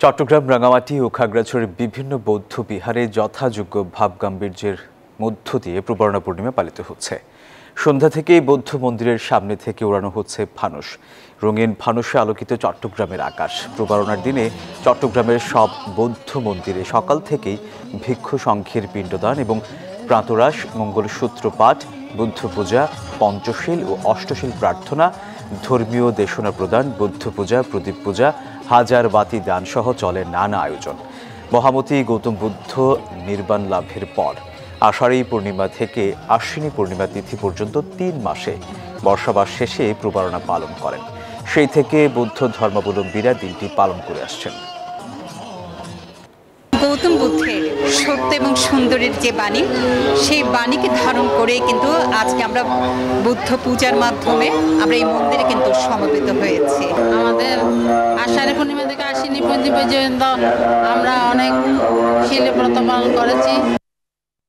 চট্টগ্রাম, রাঙামাটি ও খাগড়াছড়ির বিভিন্ন বৌদ্ধ বিহারে যথাযোগ্য ভাবগাম্ভীর্যের মধ্য দিয়ে প্রবরণা পূর্ণিমা পালিত হচ্ছে। সন্ধ্যা থেকেই বৌদ্ধ মন্দিরের সামনে থেকে ওড়ানো হচ্ছে ফানুস। রঙিন ফানুসে আলোকিত চট্টগ্রামের আকাশ। প্রবরণার দিনে চট্টগ্রামের সব বৌদ্ধ মন্দিরে সকাল থেকেই ভিক্ষু সংঘের পিণ্ডদান এবং প্রাতরাশ, মঙ্গলসূত্র পাঠ, বুদ্ধ পূজা, পঞ্চশীল ও অষ্টশীল প্রার্থনা, ধর্মীয় দেশনা প্রদান, বুদ্ধ পূজা, প্রদীপ পূজা, হাজার বাতি দান সহ চলে নানা আয়োজন। মহামতি গৌতম বুদ্ধ নির্বাণ লাভের পর আষাঢ়ী পূর্ণিমা থেকে আশ্বিনী পূর্ণিমা তিথি পর্যন্ত ৩ মাসে বর্ষাবাস শেষে প্রবরণা পালন করেন। সেই থেকে বৌদ্ধ ধর্মাবলম্বীরা দিনটি পালন করে আসছেন। গৌতম বুদ্ধের সত্য এবং সুন্দরের যে বাণী, সেই বাণীকে ধারণ করে কিন্তু আজকে আমরা বুদ্ধ পূজার মাধ্যমে আমরা এই মন্দিরে কিন্তু সমবেত হয়েছি। আমাদের আষাঢ়ী পূর্ণিমা থেকে আশ্বিনী পূর্ণিমা পর্যন্ত আমরা অনেক শিলে ব্রত পালন করেছি।